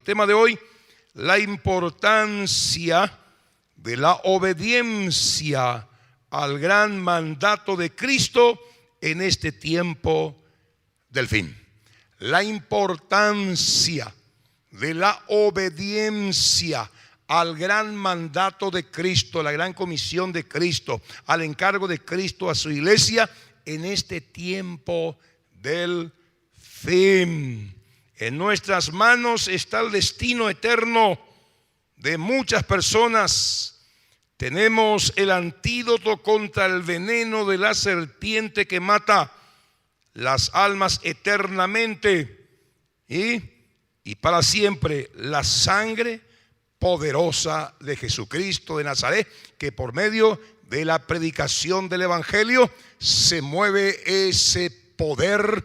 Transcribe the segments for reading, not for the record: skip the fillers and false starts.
Tema de hoy: la importancia de la obediencia al gran mandato de Cristo en este tiempo del fin. La importancia de la obediencia al gran mandato de Cristo, la gran comisión de Cristo, al encargo de Cristo a su iglesia en este tiempo del fin. En nuestras manos está el destino eterno de muchas personas. Tenemos el antídoto contra el veneno de la serpiente que mata las almas eternamente y para siempre, la sangre poderosa de Jesucristo de Nazaret, que por medio de la predicación del evangelio se mueve ese poder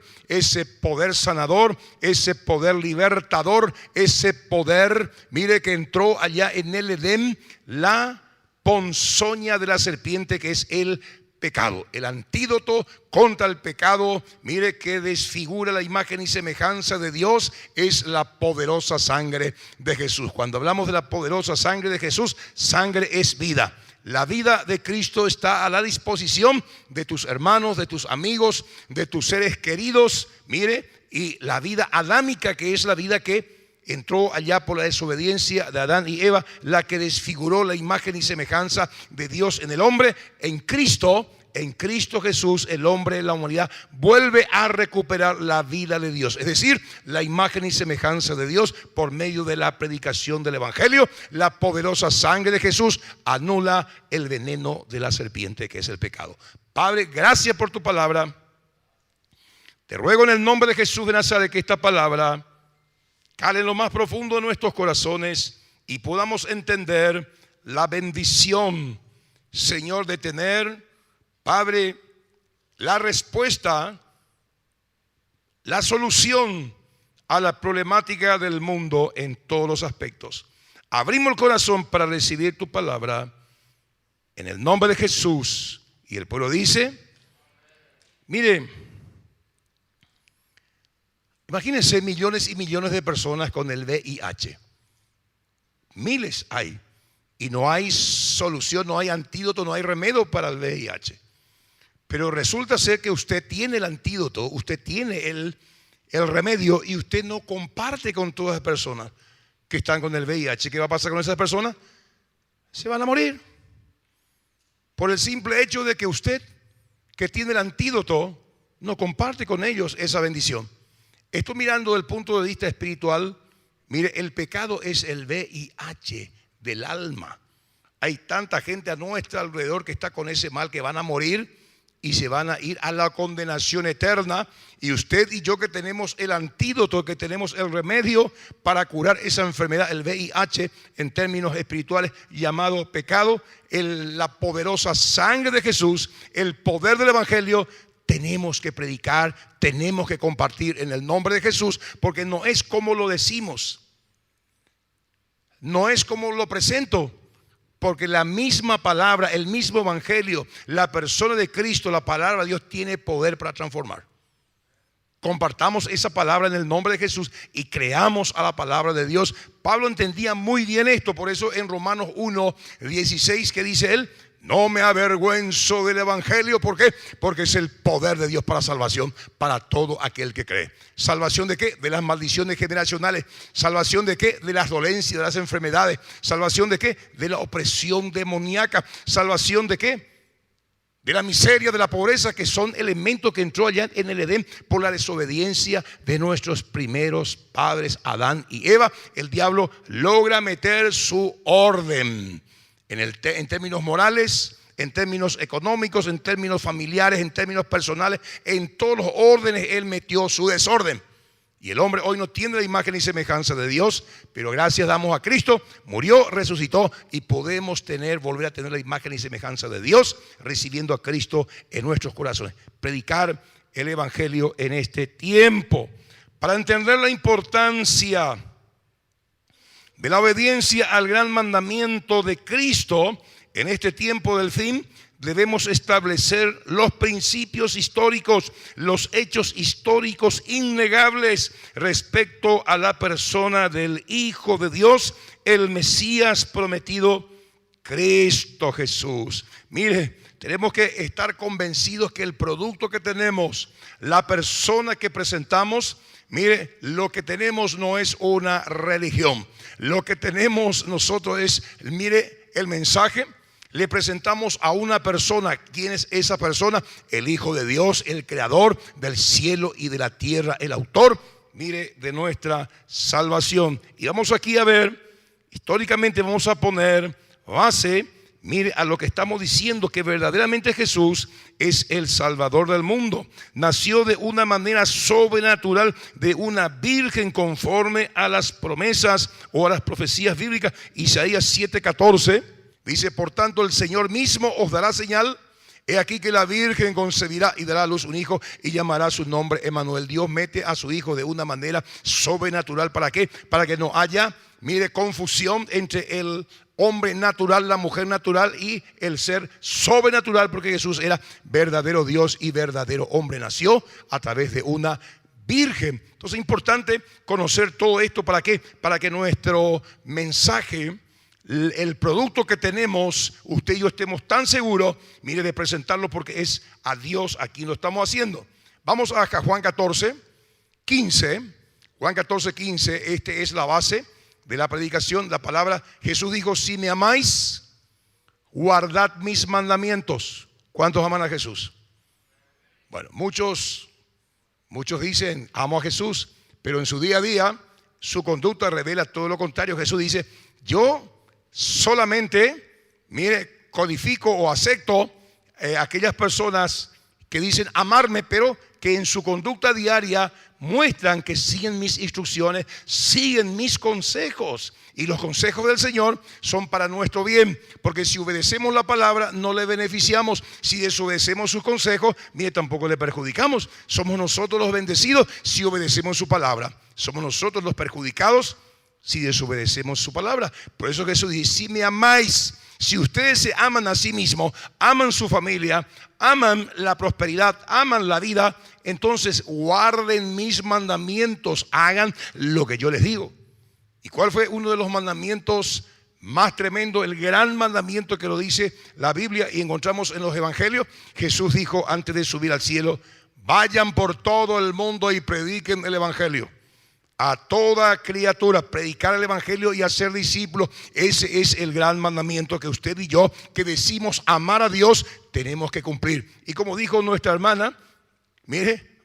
sanador, ese poder libertador, ese poder, mire, que entró allá en el Edén, la ponzoña de la serpiente, que es el pecado, el antídoto contra el pecado, mire, que desfigura la imagen y semejanza de Dios, es la poderosa sangre de Jesús. Cuando hablamos de la poderosa sangre de Jesús, sangre es vida. La vida de Cristo está a la disposición de tus hermanos, de tus amigos, de tus seres queridos, mire, y la vida adámica, que es la vida que entró allá por la desobediencia de Adán y Eva, la que desfiguró la imagen y semejanza de Dios en el hombre. En Cristo Jesús, el hombre, la humanidad, vuelve a recuperar la vida de Dios, es decir, la imagen y semejanza de Dios por medio de la predicación del evangelio. La poderosa sangre de Jesús anula el veneno de la serpiente, que es el pecado. Padre, gracias por tu palabra. Te ruego en el nombre de Jesús de Nazaret que esta palabra cale en lo más profundo de nuestros corazones y podamos entender la bendición, Señor, de tener, Padre, la respuesta, la solución a la problemática del mundo en todos los aspectos. Abrimos el corazón para recibir tu palabra en el nombre de Jesús. Y el pueblo dice, mire, imagínense millones y millones de personas con el VIH. Miles hay. Y no hay solución, no hay antídoto, no hay remedio para el VIH. Pero resulta ser que usted tiene el antídoto, usted tiene el remedio, y usted no comparte con todas las personas que están con el VIH. ¿Qué va a pasar con esas personas? Se van a morir. Por el simple hecho de que usted, que tiene el antídoto, no comparte con ellos esa bendición. Esto mirando desde el punto de vista espiritual. Mire, el pecado es el VIH del alma. Hay tanta gente a nuestro alrededor que está con ese mal, que van a morir y se van a ir a la condenación eterna. Y usted y yo, que tenemos el antídoto, que tenemos el remedio para curar esa enfermedad, el VIH en términos espirituales llamado pecado, la poderosa sangre de Jesús, el poder del evangelio, tenemos que predicar, tenemos que compartir en el nombre de Jesús, porque no es como lo decimos, no es como lo presento, porque la misma palabra, el mismo evangelio, la persona de Cristo, la palabra de Dios tiene poder para transformar. Compartamos esa palabra en el nombre de Jesús y creamos a la palabra de Dios. Pablo entendía muy bien esto, por eso en Romanos 1:16, que dice él: no me avergüenzo del evangelio. ¿Por qué? Porque es el poder de Dios para salvación para todo aquel que cree. ¿Salvación de qué? De las maldiciones generacionales. ¿Salvación de qué? De las dolencias, de las enfermedades. ¿Salvación de qué? De la opresión demoníaca. ¿Salvación de qué? De la miseria, de la pobreza, que son elementos que entró allá en el Edén por la desobediencia de nuestros primeros padres, Adán y Eva. El diablo logra meter su orden en términos morales, en términos económicos, en términos familiares, en términos personales. En todos los órdenes él metió su desorden. Y el hombre hoy no tiene la imagen y semejanza de Dios, pero gracias damos a Cristo, murió, resucitó, y podemos volver a tener la imagen y semejanza de Dios, recibiendo a Cristo en nuestros corazones. Predicar el evangelio en este tiempo, para entender la importancia de la obediencia al gran mandamiento de Cristo en este tiempo del fin. debemos establecer los principios históricos, los hechos históricos innegables respecto a la persona del Hijo de Dios, el Mesías prometido, Cristo Jesús. Mire, tenemos que estar convencidos que el producto que tenemos, la persona que presentamos, mire, lo que tenemos no es una religión. Lo que tenemos nosotros es, mire, el mensaje. Le presentamos a una persona. ¿Quién es esa persona? El Hijo de Dios, el creador del cielo y de la tierra, el autor, mire, de nuestra salvación. Y vamos aquí a ver, históricamente vamos a poner base, mire, a lo que estamos diciendo, que verdaderamente Jesús es el Salvador del mundo. Nació de una manera sobrenatural de una virgen conforme a las promesas o a las profecías bíblicas. Isaías 7:14 dice: por tanto el Señor mismo os dará señal. He aquí que la virgen concebirá y dará a luz un hijo y llamará su nombre Emmanuel. Dios mete a su hijo de una manera sobrenatural. ¿Para qué? Para que no haya, mire, confusión entre el hombre natural, la mujer natural y el ser sobrenatural, porque Jesús era verdadero Dios y verdadero hombre. Nació a través de una virgen. Entonces es importante conocer todo esto. ¿Para qué? Para que nuestro mensaje, el producto que tenemos, usted y yo estemos tan seguros, mire, de presentarlo, porque es a Dios a quien lo estamos haciendo. Vamos a Juan 14:15. Juan 14:15, este es la base de la predicación. La palabra, Jesús dijo: si me amáis, guardad mis mandamientos. ¿Cuántos aman a Jesús? Bueno, muchos dicen: amo a Jesús, pero en su día a día su conducta revela todo lo contrario. Jesús dice: yo solamente, mire, codifico o acepto aquellas personas que dicen amarme, pero que en su conducta diaria muestran que siguen mis instrucciones, siguen mis consejos. Y los consejos del Señor son para nuestro bien, porque si obedecemos la palabra no le beneficiamos. Si desobedecemos sus consejos, mire, tampoco le perjudicamos. Somos nosotros los bendecidos si obedecemos su palabra. Somos nosotros los perjudicados si desobedecemos su palabra. Por eso Jesús dice: si me amáis. Si ustedes se aman a sí mismos, aman su familia, aman la prosperidad, aman la vida, entonces guarden mis mandamientos, hagan lo que yo les digo. ¿Y cuál fue uno de los mandamientos más tremendos? El gran mandamiento que lo dice la Biblia y encontramos en los evangelios. Jesús dijo antes de subir al cielo: vayan por todo el mundo y prediquen el evangelio a toda criatura. Predicar el evangelio y hacer discípulos. Ese es el gran mandamiento que usted y yo, que decimos amar a Dios, tenemos que cumplir. Y como dijo nuestra hermana, mire,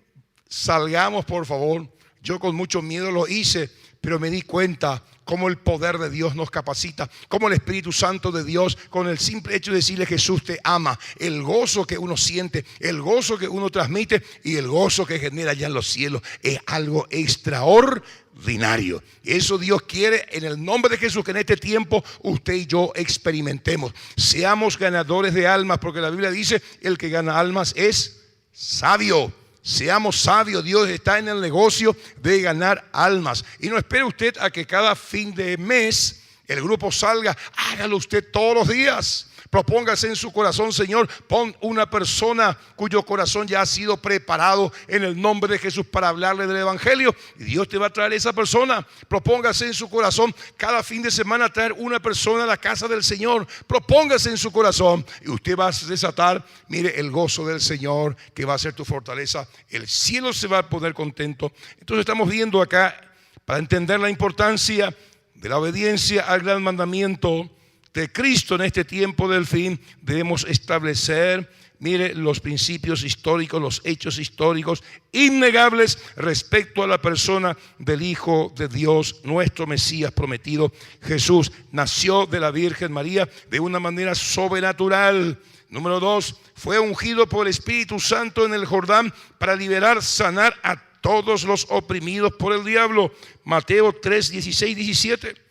salgamos por favor. Yo con mucho miedo lo hice, pero me di cuenta cómo el poder de Dios nos capacita, cómo el Espíritu Santo de Dios, con el simple hecho de decirle: Jesús te ama, el gozo que uno siente, el gozo que uno transmite y el gozo que genera allá en los cielos es algo extraordinario. Eso Dios quiere, en el nombre de Jesús, que en este tiempo usted y yo experimentemos. Seamos ganadores de almas, porque la Biblia dice: el que gana almas es sabio. Seamos sabios. Dios está en el negocio de ganar almas. Y no espere usted a que cada fin de mes el grupo salga. Hágalo usted todos los días. Propóngase en su corazón: Señor, pon una persona cuyo corazón ya ha sido preparado en el nombre de Jesús para hablarle del evangelio, y Dios te va a traer esa persona. Propóngase en su corazón cada fin de semana traer una persona a la casa del Señor. Propóngase en su corazón y usted va a desatar, mire, el gozo del Señor, que va a ser tu fortaleza. El cielo se va a poner contento. Entonces estamos viendo acá, para entender la importancia de la obediencia al gran mandamiento de Cristo en este tiempo del fin, debemos establecer, mire, los principios históricos, los hechos históricos innegables respecto a la persona del Hijo de Dios, nuestro Mesías prometido. Jesús nació de la Virgen María de una manera sobrenatural. Número 2, fue ungido por el Espíritu Santo en el Jordán para liberar, sanar a todos los oprimidos por el diablo. Mateo 3, 16, 17.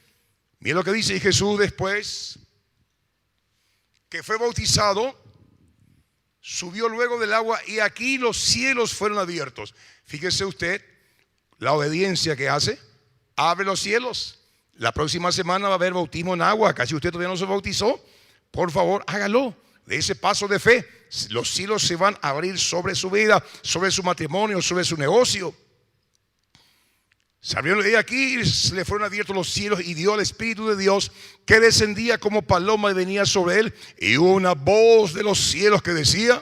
Mira lo que dice Jesús después que fue bautizado, subió luego del agua y aquí los cielos fueron abiertos. Fíjese usted la obediencia que hace, abre los cielos. La próxima semana va a haber bautismo en agua. Casi usted todavía no se bautizó, por favor hágalo. de ese paso de fe, los cielos se van a abrir sobre su vida, sobre su matrimonio, sobre su negocio. Se abrieron, y aquí le fueron abiertos los cielos y dio el Espíritu de Dios que descendía como paloma y venía sobre él. Y hubo una voz de los cielos que decía: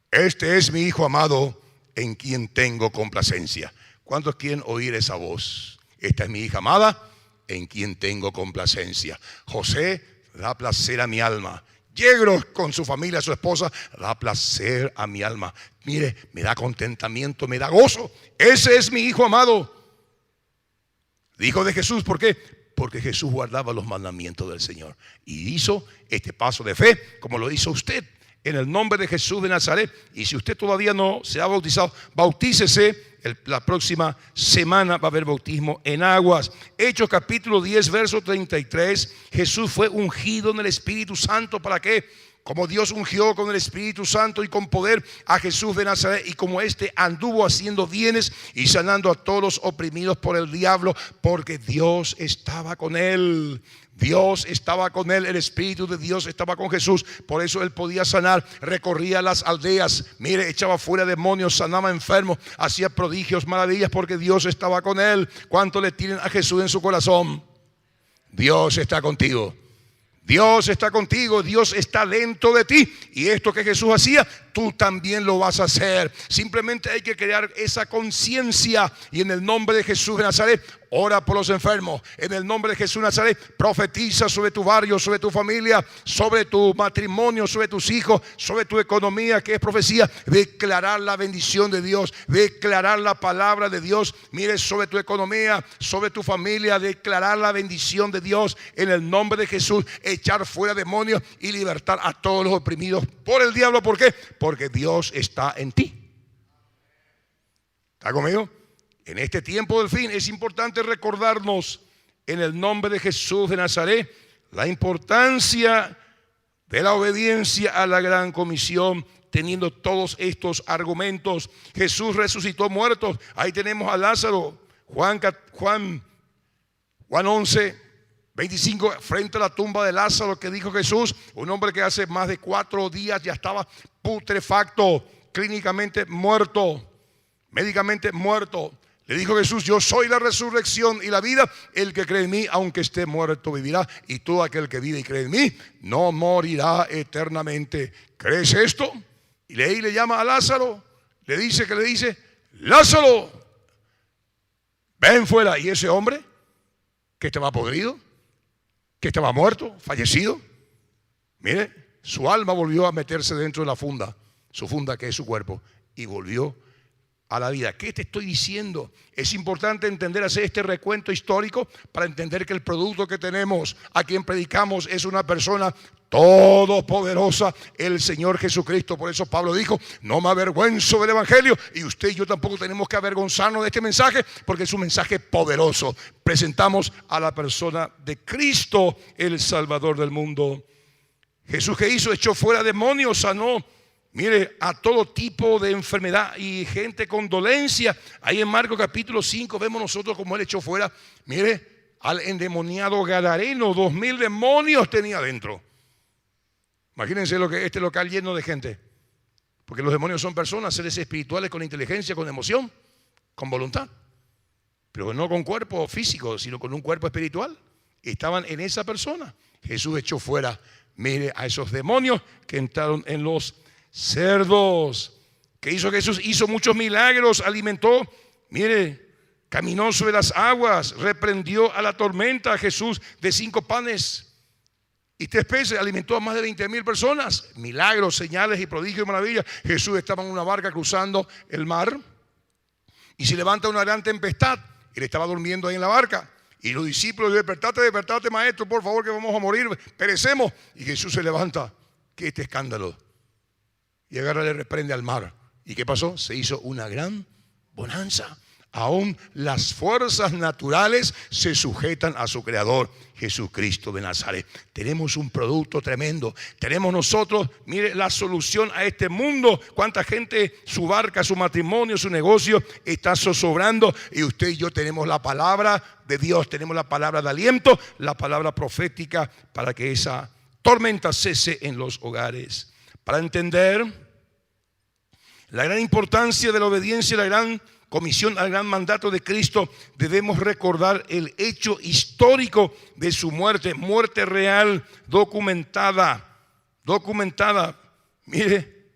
este es mi Hijo amado, en quien tengo complacencia. ¿Cuántos quieren oír esa voz? Esta es mi hija amada, en quien tengo complacencia. José da placer a mi alma. Yegros con su familia, su esposa, da placer a mi alma. Mire, me da contentamiento, me da gozo. Ese es mi Hijo amado. Dijo de Jesús, ¿por qué? Porque Jesús guardaba los mandamientos del Señor y hizo este paso de fe como lo hizo usted, en el nombre de Jesús de Nazaret. Y si usted todavía no se ha bautizado, bautícese. La próxima semana va a haber bautismo en aguas. Hechos capítulo 10 verso 33. Jesús fue ungido en el Espíritu Santo. ¿Para qué? Como Dios ungió con el Espíritu Santo y con poder a Jesús de Nazaret, y como éste anduvo haciendo bienes y sanando a todos los oprimidos por el diablo, porque Dios estaba con él. Dios estaba con él, el Espíritu de Dios estaba con Jesús. Por eso él podía sanar, recorría las aldeas, mire, echaba fuera demonios, sanaba enfermos, hacía prodigios, maravillas, porque Dios estaba con él. ¿Cuánto le tienen a Jesús en su corazón? Dios está contigo. Dios está contigo, Dios está dentro de ti. Y esto que Jesús hacía, tú también lo vas a hacer. Simplemente hay que crear esa conciencia. Y en el nombre de Jesús de Nazaret, ora por los enfermos. En el nombre de Jesús de Nazaret, profetiza sobre tu barrio, sobre tu familia, sobre tu matrimonio, sobre tus hijos, sobre tu economía, que es profecía. Declarar la bendición de Dios, declarar la palabra de Dios. Mire, sobre tu economía, sobre tu familia, declarar la bendición de Dios en el nombre de Jesús. Echar fuera demonios y libertar a todos los oprimidos por el diablo. ¿Por qué? Porque Dios está en ti. ¿Está conmigo? En este tiempo del fin es importante recordarnos, en el nombre de Jesús de Nazaret, la importancia de la obediencia a la gran comisión. Teniendo todos estos argumentos, Jesús resucitó muertos. Ahí tenemos a Lázaro. Juan 11:25, frente a la tumba de Lázaro, que dijo Jesús, un hombre que hace más de 4 días ya estaba putrefacto, clínicamente muerto, médicamente muerto. Le dijo Jesús: yo soy la resurrección y la vida. El que cree en mí, aunque esté muerto, vivirá. Y todo aquel que vive y cree en mí, no morirá eternamente. ¿Crees esto? Y ahí le llama a Lázaro. Le dice, Lázaro, ven fuera. Y ese hombre, que estaba podrido, que estaba muerto, fallecido, mire, su alma volvió a meterse dentro de la funda, su funda que es su cuerpo, y volvió a la vida. ¿Qué te estoy diciendo? Es importante entender, hacer este recuento histórico para entender que el producto que tenemos, a quien predicamos, es una persona todopoderosa, el Señor Jesucristo. Por eso Pablo dijo: no me avergüenzo del Evangelio. Y usted y yo tampoco tenemos que avergonzarnos de este mensaje, porque es un mensaje poderoso. Presentamos a la persona de Cristo, el Salvador del mundo. Jesús, ¿qué hizo? Echó fuera demonios, sanó, mire, a todo tipo de enfermedad y gente con dolencia. Ahí en Marcos capítulo 5 vemos nosotros cómo él echó fuera, mire, al endemoniado gadareno. 2000 demonios tenía adentro. Imagínense este local lleno de gente. Porque los demonios son personas, seres espirituales con inteligencia, con emoción, con voluntad. Pero no con cuerpo físico, sino con un cuerpo espiritual. Estaban en esa persona. Jesús echó fuera, mire, a esos demonios que entraron en los cerdos. ¿Qué hizo Jesús? Hizo muchos milagros, alimentó, mire, caminó sobre las aguas, reprendió a la tormenta. Jesús, de 5 panes y 3 peces, alimentó a más de 20,000 personas. Milagros, señales y prodigios y maravillas. Jesús estaba en una barca cruzando el mar y se levanta una gran tempestad. Él estaba durmiendo ahí en la barca. Y los discípulos: despertate, maestro, por favor, que vamos a morir, perecemos. Y Jesús se levanta: ¿qué es este escándalo? Y agarra, le reprende al mar. ¿Y qué pasó? Se hizo una gran bonanza. Aún las fuerzas naturales se sujetan a su creador, Jesucristo de Nazaret. Tenemos un producto tremendo. Tenemos nosotros, mire, la solución a este mundo. Cuánta gente, su barca, su matrimonio, su negocio está zozobrando. Y usted y yo tenemos la palabra de Dios, tenemos la palabra de aliento, la palabra profética para que esa tormenta cese en los hogares. Para entender la gran importancia de la obediencia, la gran comisión al gran mandato de Cristo, debemos recordar el hecho histórico de su muerte, muerte real, documentada. Mire,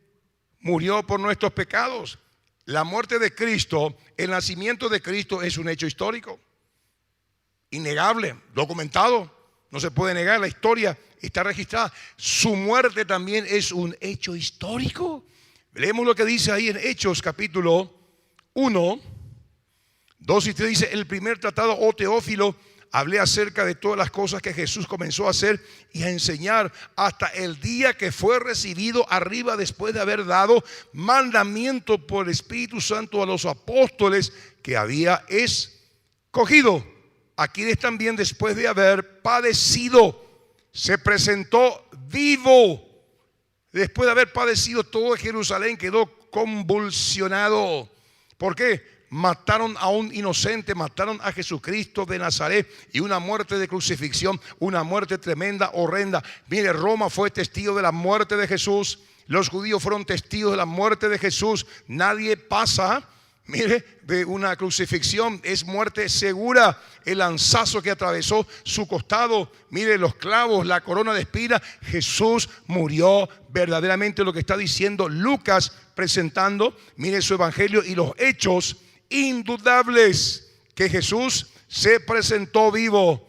murió por nuestros pecados. La muerte de Cristo, el nacimiento de Cristo es un hecho histórico, innegable, documentado, no se puede negar, la historia está registrada. Su muerte también es un hecho histórico. Leemos lo que dice ahí en Hechos capítulo 1, 2 y 3, dice: el primer tratado, oh Teófilo, hablé acerca de todas las cosas que Jesús comenzó a hacer y a enseñar hasta el día que fue recibido arriba, después de haber dado mandamiento por el Espíritu Santo a los apóstoles que había escogido, a quienes también después de haber padecido se presentó vivo. Después de haber padecido, todo Jerusalén quedó convulsionado. ¿Por qué? Mataron a un inocente, mataron a Jesucristo de Nazaret, y una muerte de crucifixión, una muerte tremenda, horrenda. Mire, Roma fue testigo de la muerte de Jesús, los judíos fueron testigos de la muerte de Jesús. Nadie pasa, mire, de una crucifixión, es muerte segura. El lanzazo que atravesó su costado, mire, los clavos, la corona de espinas, Jesús murió verdaderamente. Lo que está diciendo Lucas presentando, mire, su evangelio y los hechos indudables, que Jesús se presentó vivo,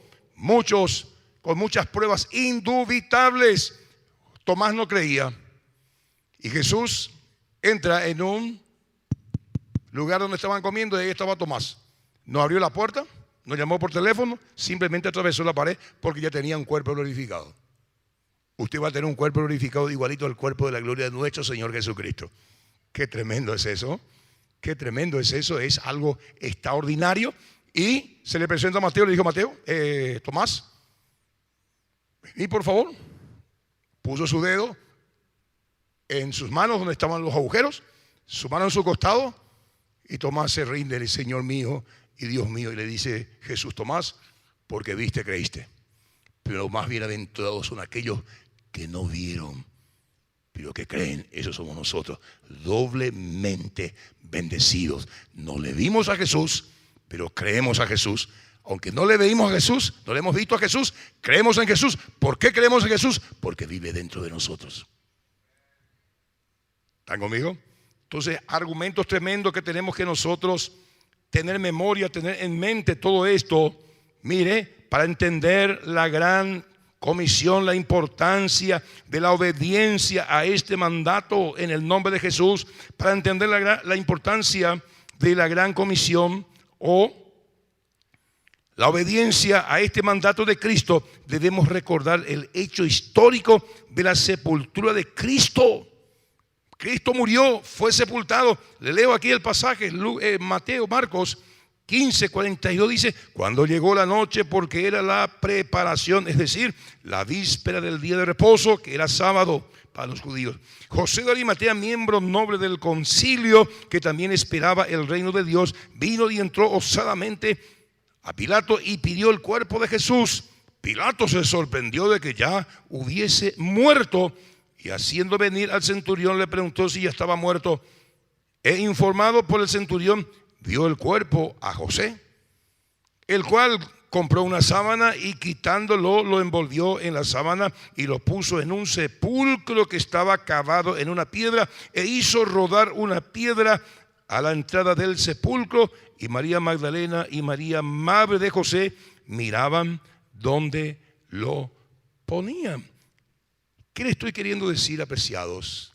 con muchas pruebas indubitables. Tomás no creía, y Jesús entra en un lugar donde estaban comiendo, y ahí estaba Tomás. No abrió la puerta, no llamó por teléfono, simplemente atravesó la pared, porque ya tenía un cuerpo glorificado. Usted va a tener un cuerpo glorificado igualito al cuerpo de la gloria de nuestro Señor Jesucristo. Qué tremendo es eso. Qué tremendo es eso. Es algo extraordinario. Y se le presenta a Mateo, le dijo: Mateo, Tomás, vení por favor. Puso su dedo en sus manos donde estaban los agujeros, su mano en su costado, y Tomás se rinde, el Señor mío y Dios mío. Y le dice Jesús: Tomás, porque viste, creíste. Pero los más bienaventurados son aquellos que no vieron, pero que creen. Esos somos nosotros, doblemente bendecidos. No le vimos a Jesús, pero creemos a Jesús. Aunque no le veimos a Jesús, no le hemos visto a Jesús, creemos en Jesús. ¿Por qué creemos en Jesús? Porque vive dentro de nosotros. ¿Están conmigo? Entonces, argumentos tremendos que tenemos que nosotros tener memoria, tener en mente todo esto. Mire, para entender la gran comisión, la importancia de la obediencia a este mandato en el nombre de Jesús, para entender la importancia de la gran comisión o la obediencia a este mandato de Cristo, debemos recordar el hecho histórico de la sepultura de Cristo. Cristo murió, fue sepultado. Le leo aquí el pasaje, Marcos 15:42 dice: cuando llegó la noche, porque era la preparación, es decir, la víspera del día de reposo, que era sábado para los judíos, José de Arimatea, miembro noble del concilio, que también esperaba el reino de Dios, vino y entró osadamente a Pilato y pidió el cuerpo de Jesús. Pilato se sorprendió de que ya hubiese muerto, y haciendo venir al centurión le preguntó si ya estaba muerto. Informado por el centurión, dio el cuerpo a José, el cual compró una sábana y quitándolo lo envolvió en la sábana y lo puso en un sepulcro que estaba cavado en una piedra, e hizo rodar una piedra a la entrada del sepulcro. Y María Magdalena y María, madre de José, miraban donde lo ponían. ¿Qué le estoy queriendo decir, apreciados?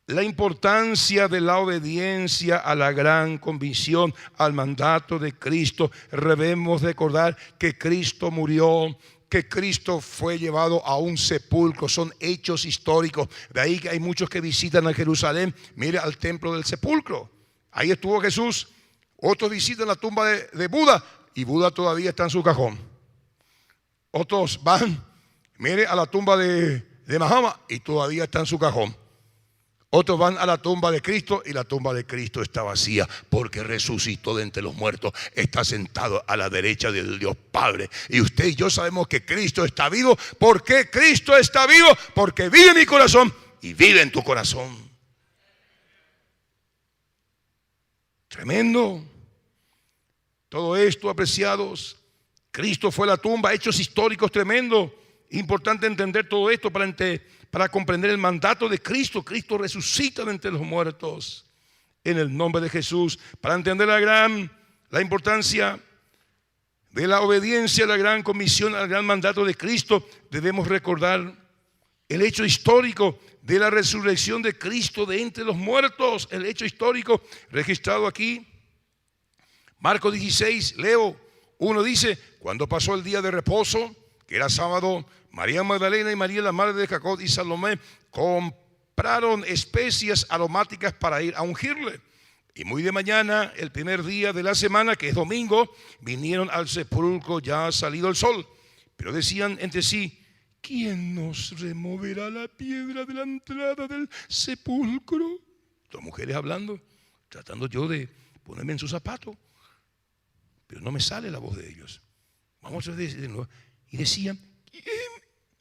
La importancia de la obediencia a la gran comisión, al mandato de Cristo. Debemos recordar que Cristo murió, que Cristo fue llevado a un sepulcro. Son hechos históricos. De ahí que hay muchos que visitan a Jerusalén. Mire, al templo del sepulcro. Ahí estuvo Jesús. Otros visitan la tumba de Buda, y Buda todavía está en su cajón. Otros van, mire, a la tumba de Mahoma, y todavía está en su cajón. Otros van a la tumba de Cristo y la tumba de Cristo está vacía porque resucitó de entre los muertos. Está sentado a la derecha del Dios Padre. Y usted y yo sabemos que Cristo está vivo. ¿Por qué Cristo está vivo? Porque vive en mi corazón y vive en tu corazón. Tremendo. Todo esto, apreciados. Cristo fue a la tumba, hechos históricos tremendos. Importante entender todo esto para comprender el mandato de Cristo. Cristo resucita de entre los muertos en el nombre de Jesús. Para entender la importancia de la obediencia a la gran comisión, al gran mandato de Cristo, debemos recordar el hecho histórico de la resurrección de Cristo de entre los muertos. El hecho histórico registrado aquí. Marcos 16, leo. Uno dice: cuando pasó el día de reposo, que era sábado, María Magdalena y María la madre de Jacob y Salomé compraron especias aromáticas para ir a ungirle. Y muy de mañana, el primer día de la semana, que es domingo, vinieron al sepulcro ya salido el sol. Pero decían entre sí: ¿quién nos removerá la piedra de la entrada del sepulcro? Dos mujeres hablando, tratando yo de ponerme en su zapato, pero no me sale la voz de ellos. Vamos a decir de nuevo. Y decían: ¿quién,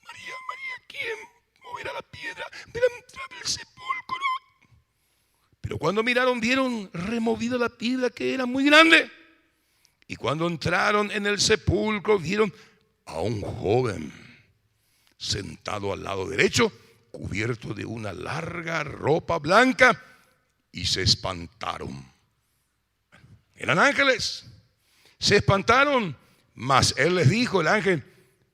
María, quién moverá la piedra de la entrada del sepulcro? Pero cuando miraron, vieron removida la piedra, que era muy grande. Y cuando entraron en el sepulcro, vieron a un joven sentado al lado derecho, cubierto de una larga ropa blanca, y se espantaron. Eran ángeles. Se espantaron, mas él les dijo, el ángel: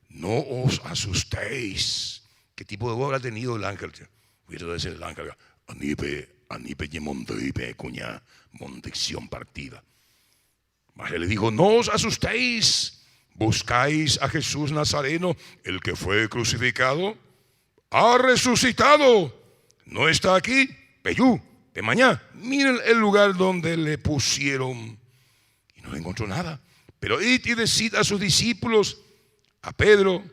no os asustéis. ¿Qué tipo de voz habrá tenido el ángel? Hubiera decir el ángel: anipe yemondipe cuña mondicción partida. Mas él le dijo: no os asustéis. Buscáis a Jesús Nazareno, el que fue crucificado. Ha resucitado. No está aquí. Peyú, pemañá. Miren el lugar donde le pusieron. Y no encontró nada. Pero id y decid a sus discípulos, a Pedro,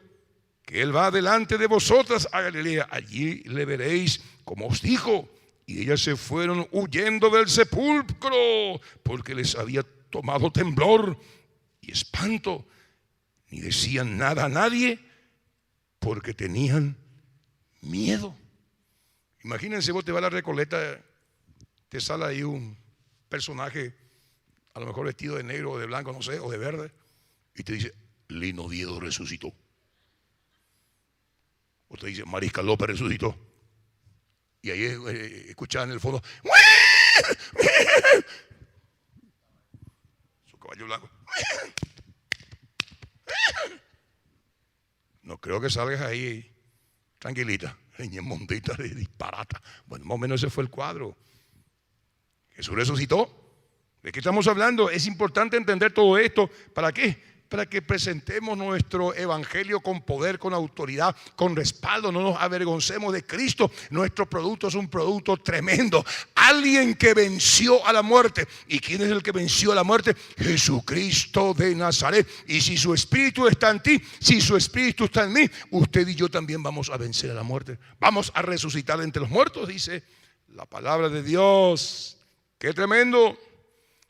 que él va delante de vosotras a Galilea. Allí le veréis como os dijo. Y ellas se fueron huyendo del sepulcro, porque les había tomado temblor y espanto. Ni decían nada a nadie, porque tenían miedo. Imagínense, vos te vas a la Recoleta, te sale ahí un personaje, a lo mejor vestido de negro o de blanco, no sé, o de verde, y te dice: Lino Oviedo resucitó. O te dice: Mariscal López resucitó. Y ahí escuchaban en el fondo su caballo blanco. No creo que salgas ahí tranquilita, en mondita de disparata. Bueno, más o menos ese fue el cuadro. Jesús resucitó. ¿De qué estamos hablando? Es importante entender todo esto. ¿Para qué? Para que presentemos nuestro evangelio con poder, con autoridad, con respaldo. No nos avergoncemos de Cristo. Nuestro producto es un producto tremendo. Alguien que venció a la muerte. ¿Y quién es el que venció a la muerte? Jesucristo de Nazaret. Y si su espíritu está en ti, si su espíritu está en mí, usted y yo también vamos a vencer a la muerte. Vamos a resucitar entre los muertos, dice la palabra de Dios. ¡Qué tremendo!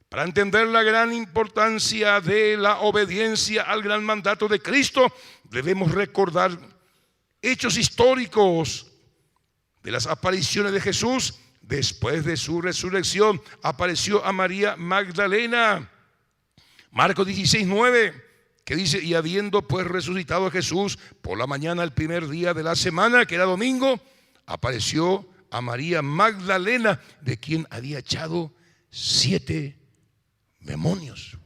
Para entender la gran importancia de la obediencia al gran mandato de Cristo, debemos recordar hechos históricos de las apariciones de Jesús después de su resurrección. Apareció a María Magdalena. Marcos 16, 9, que dice: y habiendo pues resucitado a Jesús por la mañana el primer día de la semana, que era domingo, apareció a María Magdalena, de quien había echado 7 demonios.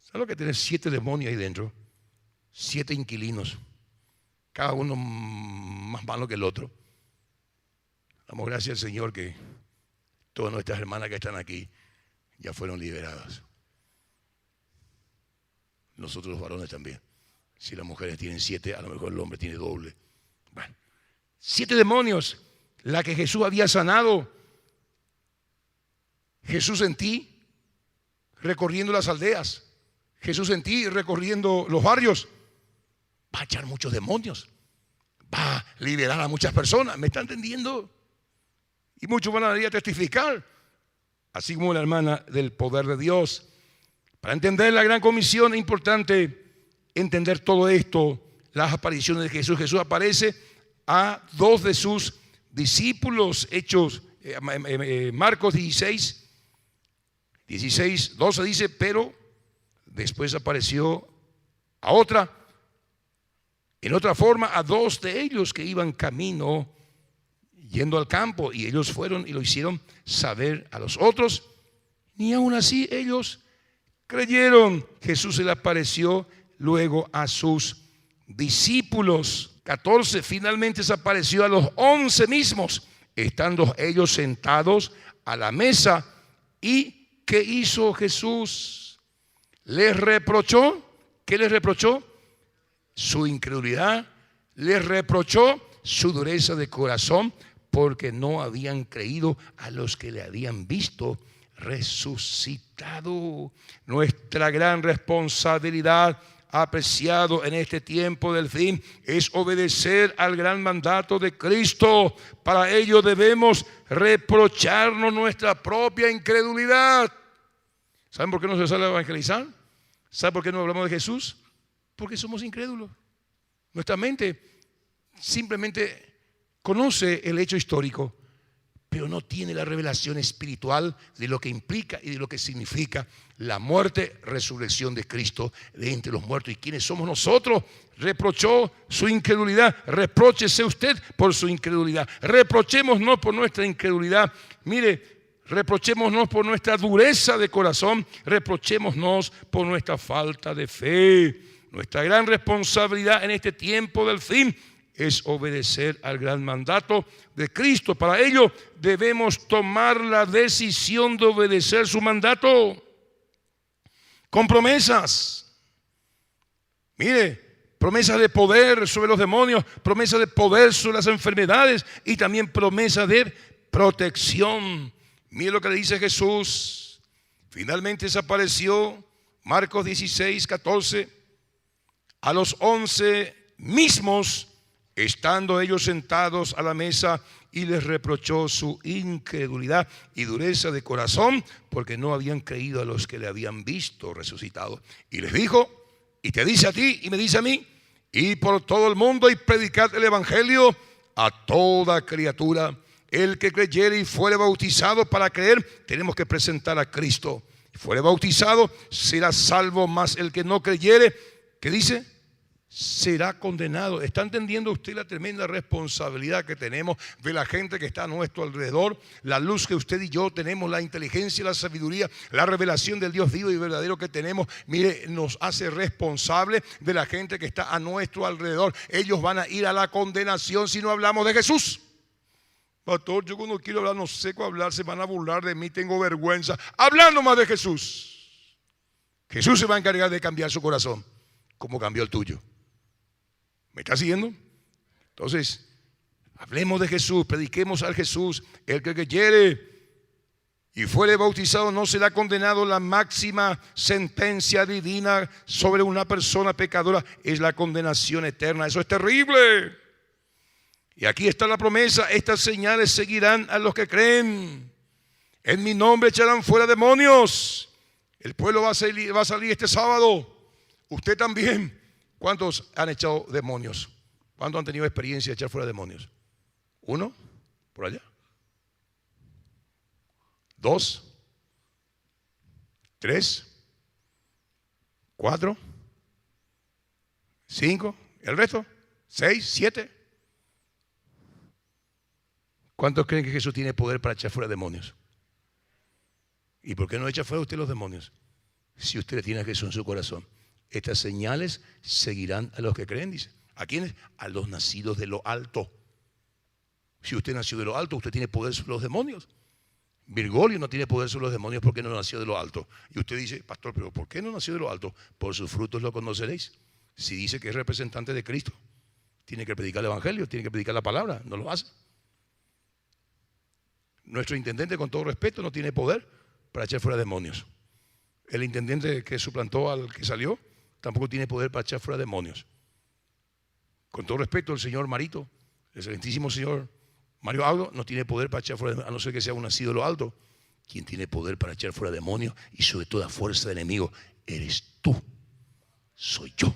¿Sabes lo que tiene 7 demonios ahí dentro? 7 inquilinos, cada uno más malo que el otro. Damos gracias al Señor que todas nuestras hermanas que están aquí ya fueron liberadas. Nosotros los varones también. Si las mujeres tienen 7, a lo mejor el hombre tiene doble. Bueno, 7 demonios, la que Jesús había sanado. Jesús en ti, recorriendo las aldeas. Jesús en ti, recorriendo los barrios. Va a echar muchos demonios. va a liberar a muchas personas. ¿Me está entendiendo? Y muchos van a ir a testificar, así como la hermana, del poder de Dios. Para entender la gran comisión es importante entender todo esto, las apariciones de Jesús. Jesús aparece a dos de sus discípulos, Hechos, Marcos 16, 12 dice, pero después apareció a otra, en otra forma, a dos de ellos que iban camino yendo al campo, y ellos fueron y lo hicieron saber a los otros, ni aun así ellos creyeron. Jesús se le apareció luego a sus discípulos. 14, finalmente se apareció a los 11 mismos, estando ellos sentados a la mesa. ¿Y qué hizo Jesús? Les reprochó. ¿Qué les reprochó? Su incredulidad. Les reprochó su dureza de corazón, porque no habían creído a los que le habían visto resucitado. Nuestra gran responsabilidad, apreciado en este tiempo del fin, es obedecer al gran mandato de Cristo. Para ello debemos reprocharnos nuestra propia incredulidad. ¿Saben por qué no se sale a evangelizar? ¿Saben por qué no hablamos de Jesús? Porque somos incrédulos. Nuestra mente simplemente conoce el hecho histórico, pero no tiene la revelación espiritual de lo que implica y de lo que significa la muerte, resurrección de Cristo de entre los muertos. ¿Y quiénes somos nosotros? Reprochó su incredulidad. Repróchese usted por su incredulidad. Reprochémonos por nuestra incredulidad. Mire, reprochémonos por nuestra dureza de corazón. Reprochémonos por nuestra falta de fe. Nuestra gran responsabilidad en este tiempo del fin es obedecer al gran mandato de Cristo. Para ello debemos tomar la decisión de obedecer su mandato con promesas. Mire, promesas de poder sobre los demonios, promesas de poder sobre las enfermedades y también promesas de protección. Mire lo que le dice Jesús. Finalmente desapareció, Marcos 16, 14, a los 11 mismos, estando ellos sentados a la mesa, y les reprochó su incredulidad y dureza de corazón, porque no habían creído a los que le habían visto resucitado. Y les dijo, y te dice a ti y me dice a mí, y por todo el mundo y predicad el evangelio a toda criatura. El que creyere y fuere bautizado, para creer tenemos que presentar a Cristo. Y fuere bautizado será salvo, mas el que no creyere, ¿qué dice? Será condenado. ¿Está entendiendo usted la tremenda responsabilidad que tenemos de la gente que está a nuestro alrededor? La luz que usted y yo tenemos, la inteligencia, la sabiduría, la revelación del Dios vivo y verdadero que tenemos, mire, nos hace responsable de la gente que está a nuestro alrededor. Ellos van a ir a la condenación si no hablamos de Jesús. Pastor, yo cuando quiero hablar no sé cómo hablar, se van a burlar de mí, tengo vergüenza. Hablando más de Jesús. Jesús se va a encargar de cambiar su corazón, como cambió el tuyo. ¿Me está siguiendo? Entonces, hablemos de Jesús, prediquemos al Jesús. El que creyere y fuere bautizado no será condenado. La máxima sentencia divina sobre una persona pecadora es la condenación eterna. Eso es terrible. Y aquí está la promesa: estas señales seguirán a los que creen. En mi nombre echarán fuera demonios. El pueblo va a salir este sábado. Usted también. ¿Cuántos han echado demonios? ¿Cuántos han tenido experiencia de echar fuera demonios? ¿Uno? ¿Por allá? ¿Dos? ¿Tres? ¿Cuatro? ¿Cinco? ¿El resto? ¿6? ¿7? ¿Cuántos creen que Jesús tiene poder para echar fuera demonios? ¿Y por qué no echa fuera usted los demonios? Si usted tiene a Jesús en su corazón. Estas señales seguirán a los que creen, dice. ¿A quiénes? A los nacidos de lo alto. Si usted nació de lo alto, usted tiene poder sobre los demonios. Virgolio no tiene poder sobre los demonios porque no nació de lo alto. Y usted dice, pastor, ¿pero por qué no nació de lo alto? Por sus frutos lo conoceréis. Si dice que es representante de Cristo, tiene que predicar el evangelio, tiene que predicar la palabra, no lo hace. Nuestro intendente, con todo respeto, no tiene poder para echar fuera demonios. El intendente que suplantó al que salió tampoco tiene poder para echar fuera demonios. Con todo respeto, el señor Marito, el excelentísimo señor Mario Aldo, no tiene poder para echar fuera demonios, a no ser que sea un nacido de lo alto. Quien tiene poder para echar fuera demonios y sobre toda fuerza del enemigo eres tú, soy yo.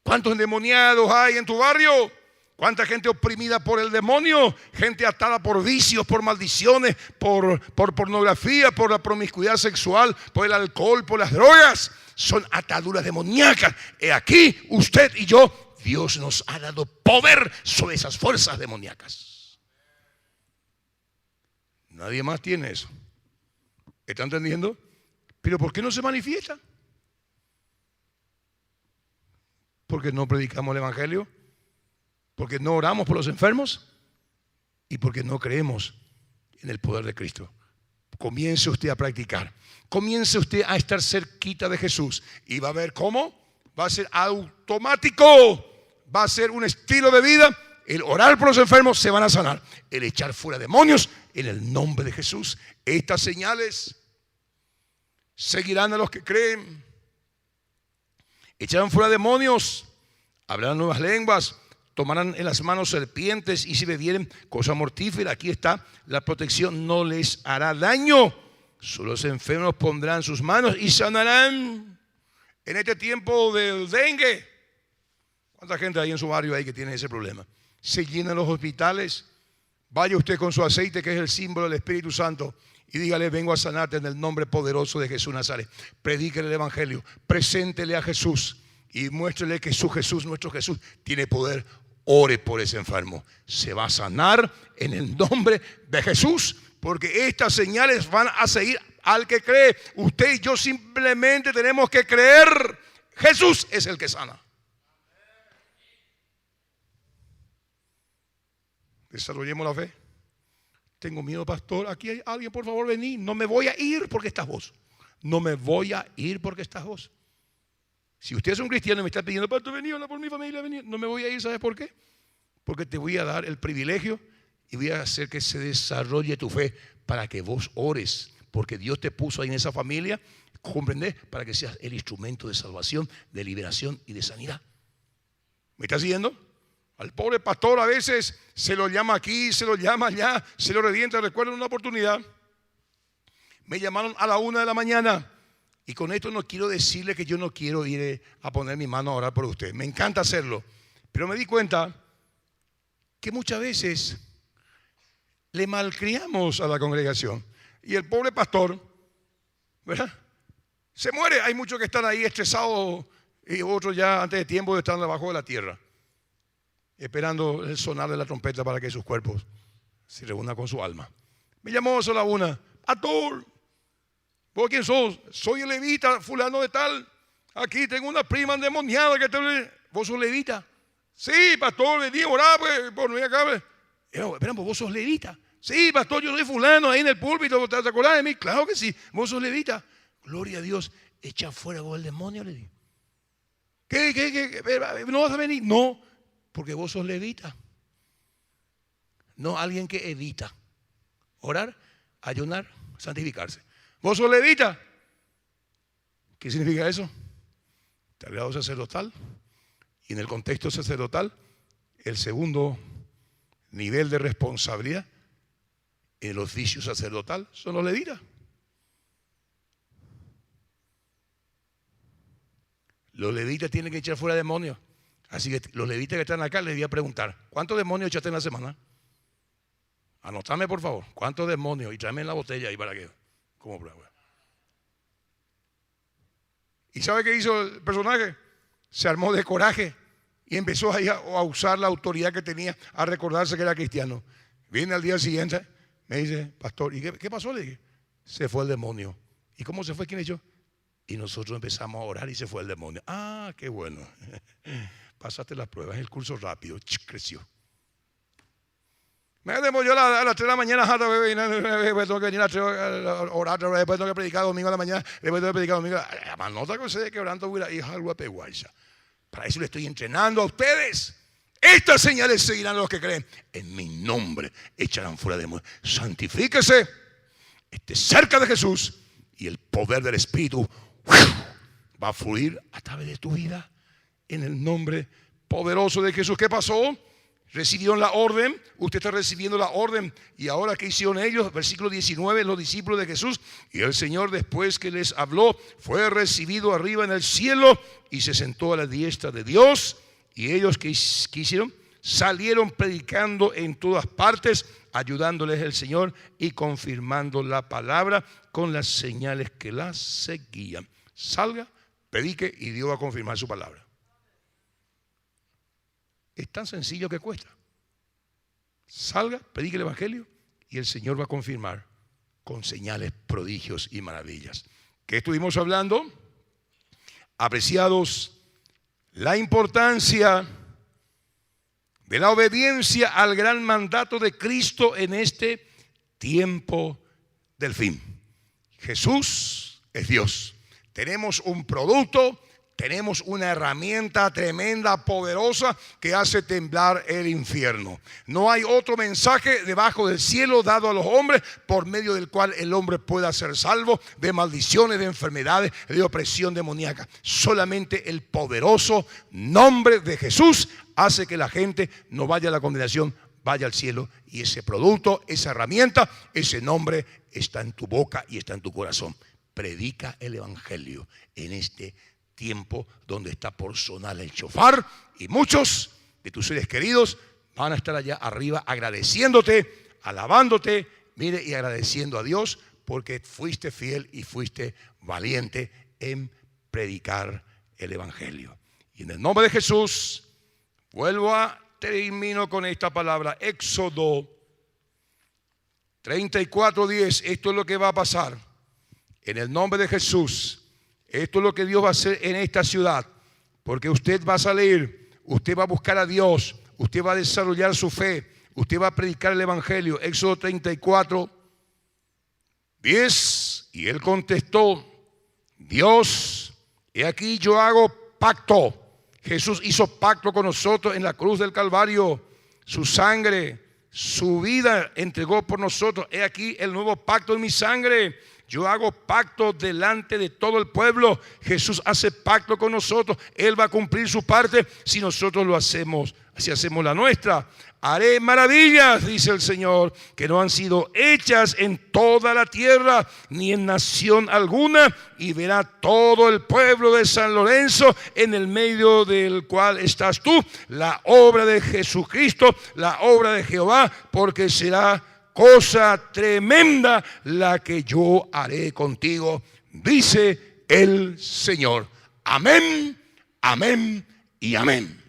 ¿Cuántos endemoniados hay en tu barrio? ¿Cuánta gente oprimida por el demonio? Gente atada por vicios, por maldiciones, por pornografía, por la promiscuidad sexual, por el alcohol, por las drogas. Son ataduras demoníacas. He aquí, usted y yo, Dios nos ha dado poder sobre esas fuerzas demoníacas. Nadie más tiene eso. ¿Está entendiendo? Pero ¿por qué no se manifiesta? Porque no predicamos el evangelio, porque no oramos por los enfermos y porque no creemos en el poder de Cristo. Comience usted a practicar, comience usted a estar cerquita de Jesús y va a ver cómo va a ser automático, va a ser un estilo de vida. El orar por los enfermos, se van a sanar. El echar fuera demonios en el nombre de Jesús. Estas señales seguirán a los que creen. Echarán fuera demonios, hablarán nuevas lenguas, tomarán en las manos serpientes y si bebieren cosa mortífera, aquí está la protección, no les hará daño. Solo los enfermos pondrán sus manos y sanarán. En este tiempo del dengue, ¿cuánta gente hay en su barrio ahí que tiene ese problema? Se llenan los hospitales. Vaya usted con su aceite, que es el símbolo del Espíritu Santo, y dígale: vengo a sanarte en el nombre poderoso de Jesús Nazaret. Predíquele el evangelio, preséntele a Jesús y muéstrele que su Jesús, nuestro Jesús, tiene poder. Ore por ese enfermo, se va a sanar en el nombre de Jesús, porque estas señales van a seguir al que cree. Usted y yo simplemente tenemos que creer. Jesús es el que sana. Desarrollemos la fe. Tengo miedo, pastor. Aquí hay alguien, por favor, vení. No me voy a ir porque estás vos. No me voy a ir porque estás vos. Si usted es un cristiano y me está pidiendo: pastor, vení, habla por mi familia, vení. No me voy a ir, ¿sabes por qué? Porque te voy a dar el privilegio y voy a hacer que se desarrolle tu fe para que vos ores. Porque Dios te puso ahí en esa familia, ¿comprendés? Para que seas el instrumento de salvación, de liberación y de sanidad. ¿Me estás siguiendo? Al pobre pastor a veces se lo llama aquí, se lo llama allá, se lo revienta. Recuerdo una oportunidad, me llamaron a la 1 de la mañana. Y con esto no quiero decirle que yo no quiero ir a poner mi mano a orar por usted. Me encanta hacerlo. Pero me di cuenta que muchas veces le malcriamos a la congregación. Y el pobre pastor, ¿verdad?, se muere. Hay muchos que están ahí estresados y otros ya antes de tiempo están debajo de la tierra, esperando el sonar de la trompeta para que sus cuerpos se reúnan con su alma. Me llamó a la 1. Pastor, ¿vos quién sos? Soy el levita fulano de tal. Aquí tengo una prima endemoniada que te... ¿Vos sos levita? Sí, pastor, vení a orar por mí acá. Espera, ¿vos sos levita? Sí, pastor, yo soy fulano ahí en el púlpito. ¿Te acordás de mí? Claro que sí, vos sos levita. Gloria a Dios. Echa fuera vos el demonio, le digo. ¿Qué? ¿No vas a venir? No, porque vos sos levita. No alguien que evita orar, ayunar, santificarse. ¿Vos sos levita? ¿Qué significa eso? Está grado sacerdotal. Y en el contexto sacerdotal, el segundo nivel de responsabilidad en el oficio sacerdotal son los levitas. Los levitas tienen que echar fuera demonios. Así que los levitas que están acá les voy a preguntar: ¿cuántos demonios echaste en la semana? Anotame, por favor, ¿cuántos demonios? Y tráeme en la botella ahí para que... ¿Cómo prueba? ¿Y sabe qué hizo el personaje? Se armó de coraje y empezó ahí a usar la autoridad que tenía, a recordarse que era cristiano. Viene al día siguiente, me dice: pastor, ¿y qué pasó? Le dije: se fue el demonio. ¿Y cómo se fue? ¿Quién echó? Y nosotros empezamos a orar y se fue el demonio. Ah, qué bueno. Pasaste las pruebas, el curso rápido, creció. Me demoró a las 3 de la mañana, después tengo que venir a orar, después tengo que predicar domingo a la mañana, después tengo que predicar domingo. Manota que se quebrando algo peguaisa. Para eso le estoy entrenando a ustedes. Estas señales seguirán a los que creen. En mi nombre echarán fuera demonios. Santifíquese, esté cerca de Jesús y el poder del Espíritu va a fluir a través de tu vida en el nombre poderoso de Jesús. ¿Qué pasó? Recibieron la orden, usted está recibiendo la orden. Y ahora, ¿qué hicieron ellos? Versículo 19, los discípulos de Jesús. Y el Señor, después que les habló, fue recibido arriba en el cielo y se sentó a la diestra de Dios. Y ellos, ¿qué hicieron? Salieron predicando en todas partes, ayudándoles el Señor y confirmando la palabra con las señales que las seguían. Salga, predique y Dios va a confirmar su palabra. Es tan sencillo que cuesta. Salga, predique el evangelio y el Señor va a confirmar con señales, prodigios y maravillas. ¿Qué estuvimos hablando? Apreciados, la importancia de la obediencia al gran mandato de Cristo en este tiempo del fin. Jesús es Dios. Tenemos un producto, tenemos una herramienta tremenda, poderosa, que hace temblar el infierno. No hay otro mensaje debajo del cielo dado a los hombres por medio del cual el hombre pueda ser salvo de maldiciones, de enfermedades, de opresión demoníaca. Solamente el poderoso nombre de Jesús hace que la gente no vaya a la condenación, vaya al cielo. Y ese producto, esa herramienta, ese nombre está en tu boca y está en tu corazón. Predica el evangelio en este tiempo donde está por sonar el shofar, y muchos de tus seres queridos van a estar allá arriba agradeciéndote, alabándote, mire, y agradeciendo a Dios porque fuiste fiel y fuiste valiente en predicar el evangelio. Y en el nombre de Jesús termino con esta palabra. Éxodo 34:10. Esto es lo que va a pasar en el nombre de Jesús. Esto es lo que Dios va a hacer en esta ciudad, porque usted va a salir, usted va a buscar a Dios, usted va a desarrollar su fe, usted va a predicar el evangelio. Éxodo 34:10. Y él contestó: Dios, he aquí yo hago pacto. Jesús hizo pacto con nosotros en la cruz del Calvario. Su sangre, su vida entregó por nosotros. He aquí el nuevo pacto en mi sangre. Yo hago pacto delante de todo el pueblo. Jesús hace pacto con nosotros. Él va a cumplir su parte si nosotros lo hacemos, si hacemos la nuestra. Haré maravillas, dice el Señor, que no han sido hechas en toda la tierra, ni en nación alguna. Y verá todo el pueblo de San Lorenzo, en el medio del cual estás tú, la obra de Jesucristo, la obra de Jehová, porque será cosa tremenda la que yo haré contigo, dice el Señor. Amén, amén y amén.